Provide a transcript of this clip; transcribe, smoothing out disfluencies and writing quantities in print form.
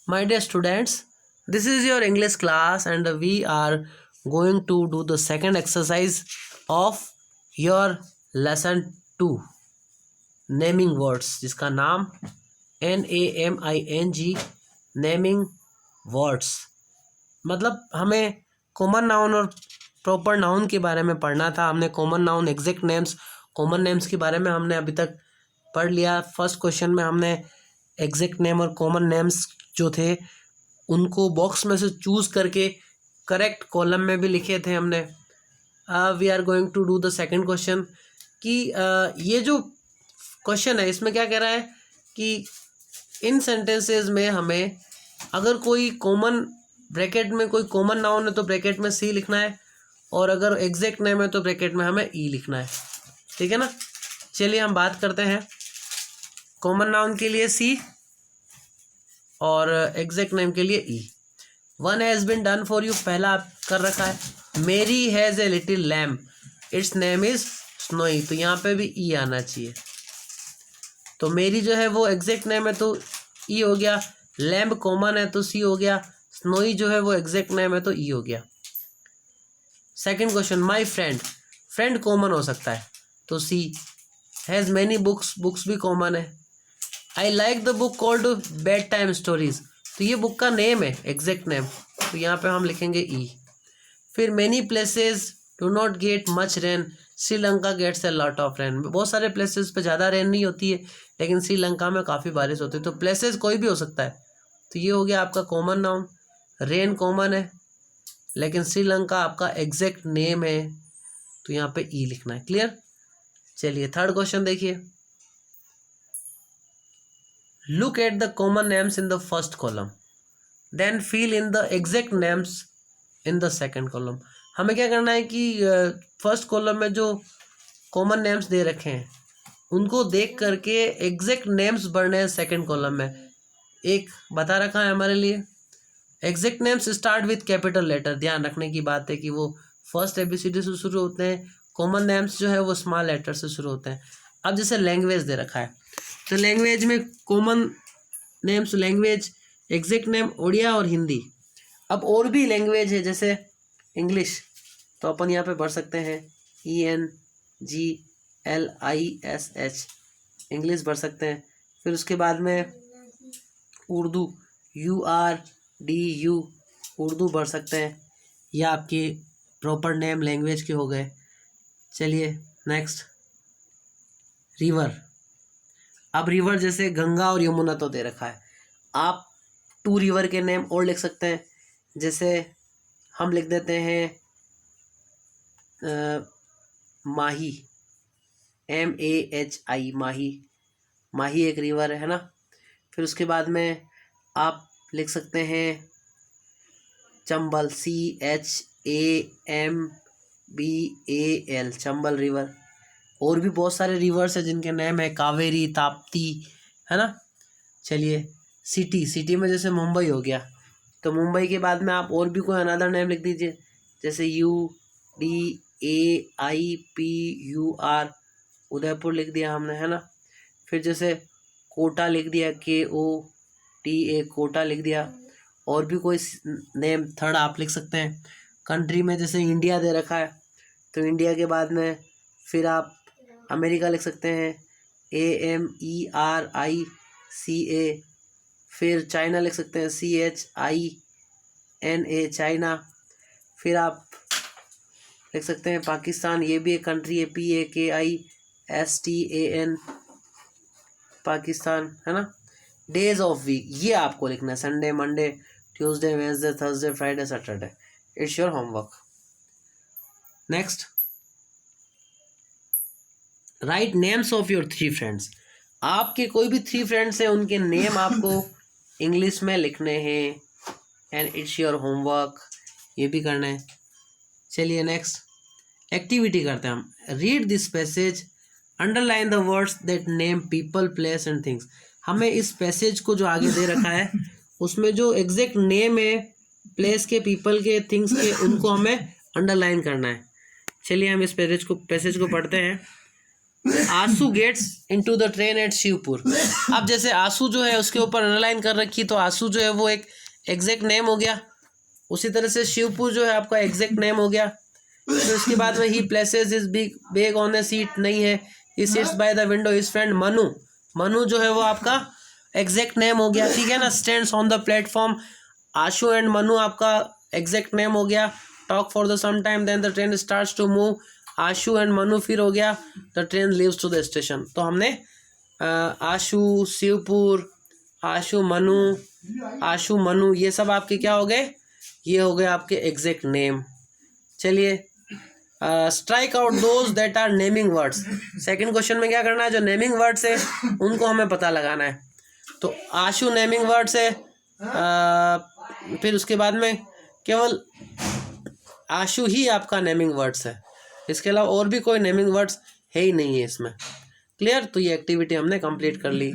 My dear students, this is your English class and we are going to do the second exercise of your lesson 2 naming words, जिसका नाम NAMING naming words. मतलब हमें common noun और proper noun के बारे में पढ़ना था। हमने common noun, exact names, common names के बारे में हमने अभी तक पढ़ लिया। फर्स्ट क्वेश्चन में हमने एग्जैक्ट नेम और कॉमन नेम्स जो थे उनको बॉक्स में से चूज़ करके करेक्ट कॉलम में भी लिखे थे हमने। We are going to do the second question कि ये जो क्वेश्चन है इसमें क्या कह रहा है कि इन सेंटेंसेस में हमें अगर कोई कॉमन ब्रैकेट में कोई कॉमन नाउन है तो ब्रैकेट में सी लिखना है, और अगर एग्जैक्ट नेम है तो ब्रैकेट में हमें ई लिखना है। ठीक है ना। चलिए हम बात करते हैं कॉमन नाउन के लिए सी और एग्जैक्ट नेम के लिए ई। One has been done for you, पहला आप कर रखा है। Mary has a little lamp, it's name is Snowy, तो यहाँ पे भी ई आना चाहिए। तो मेरी जो है वो एग्जैक्ट नेम है तो ई हो गया, लैम्प कॉमन है तो सी हो गया, स्नोई जो है वो एग्जैक्ट नेम है तो ई हो गया। Second question, my friend, friend common हो सकता है तो सी। हैज़ मैनी बुक्स, बुक्स भी कॉमन है। I like the book called bed time stories, तो ये बुक का नेम है, एग्जैक्ट नेम, तो यहाँ पे हम लिखेंगे ई। फिर many places do not get much rain, Sri Lanka gets a lot of rain, बहुत सारे प्लेसेस पे ज़्यादा रेन नहीं होती है लेकिन श्रीलंका में काफ़ी बारिश होती है। तो प्लेसेस कोई भी हो सकता है, तो ये हो गया आपका कॉमन नाउन। रेन कॉमन है लेकिन श्रीलंका आपका एग्जैक्ट नेम है तो यहाँ पे ई लिखना है। क्लियर। चलिए थर्ड क्वेश्चन देखिए। Look at the common names in the first column, then fill in the exact names in the second column. हमें क्या करना है कि फर्स्ट कॉलम में जो कॉमन नेम्स दे रखे हैं उनको देख करके एग्जैक्ट नेम्स भरने हैं सेकंड कॉलम में। एक बता रखा है हमारे लिए, exact names start with capital letter. ध्यान रखने की बात है कि वो फर्स्ट एबीसीडी से शुरू होते हैं, कॉमन नेम्स जो है वो स्मॉल लेटर से शुरू होते हैं। अब जैसे लैंग्वेज दे रखा है तो लैंग्वेज में common names, language exact name Odia और हिंदी। अब और भी लैंग्वेज है जैसे इंग्लिश, तो अपन यहाँ पे भर सकते हैं ENGLISH, इंग्लिश भर सकते हैं। फिर उसके बाद में उर्दू URDU, उर्दू भर सकते हैं। यह आपके प्रॉपर नेम लैंग्वेज के हो गए। चलिए नेक्स्ट, रिवर। अब रिवर जैसे गंगा और यमुना तो दे रखा है, आप 2 रिवर के नेम और लिख सकते हैं। जैसे हम लिख देते हैं माही, MAHI, माही, माही एक रिवर है ना। फिर उसके बाद में आप लिख सकते हैं चंबल, CHAMBAL, चंबल रिवर। और भी बहुत सारे रिवर्स हैं जिनके नेम है कावेरी, ताप्ती, है ना। चलिए सिटी, सिटी में जैसे मुंबई हो गया तो मुंबई के बाद में आप और भी कोई अनदर नेम लिख दीजिए, जैसे UDAIPUR, उदयपुर लिख दिया हमने, है ना। फिर जैसे कोटा लिख दिया, KOTA, कोटा लिख दिया। और भी कोई नेम थर्ड आप लिख सकते हैं। कंट्री में जैसे इंडिया दे रखा है तो इंडिया के बाद में फिर आप अमेरिका लिख सकते हैं, AMERICA। फिर चाइना लिख सकते हैं, CHINA, चाइना। फिर आप लिख सकते हैं पाकिस्तान, ये भी एक कंट्री है, PAKISTAN, पाकिस्तान, है ना। डेज ऑफ वीक ये आपको लिखना है, Sunday, Monday, Tuesday, Wednesday, Thursday, Friday, Saturday. It's your homework. Next, right names of your 3 friends. आपके कोई भी 3 फ्रेंड्स हैं उनके नेम आपको इंग्लिश में लिखने हैं, एंड इट्स योर होमवर्क, ये भी करना है। चलिए नेक्स्ट एक्टिविटी करते हैं हम। Read this passage, underline the words that name people, place and things. हमें इस पैसेज को जो आगे दे रखा है उसमें जो एग्जैक्ट नेम है प्लेस के, पीपल के, थिंग्स के, उनको हमें अंडरलाइन करना है। चलिए हम इस पैसेज को पढ़ते हैं। Ashu gets into the train at Shivpur. अब जैसे आशु जो है उसके ऊपर अंडरलाइन कर रखी, तो आशु जो है वो एक एग्जैक्ट नेम हो गया। उसी तरह से शिवपुर जो है आपका एग्जैक्ट नेम हो गया। फिर उसके बाद में he places his bag on a seat नहीं है, he sits by the window his friend Manu, Manu जो है वो आपका एग्जैक्ट नेम हो गया, ठीक है ना। Stands on the platform, Ashu and Manu आपका एग्जैक्ट नेम हो गया। Talk for the some time then the train starts to move, Ashu and Manu फिर हो गया the train leaves to the station. तो हमने आशु, शिवपुर, आशु मनु ये सब आपके क्या हो गए, ये हो गए आपके एग्जैक्ट नेम। चलिए strike out those that are naming words. Second question में क्या करना है, जो नेमिंग वर्ड्स है उनको हमें पता लगाना है। तो आशु नेमिंग वर्ड्स है, फिर उसके बाद में केवल आशु ही आपका नेमिंग वर्ड्स है, इसके अलावा और भी कोई नेमिंग वर्ड्स है ही नहीं है इसमें। क्लियर। तो ये एक्टिविटी हमने कंप्लीट कर ली।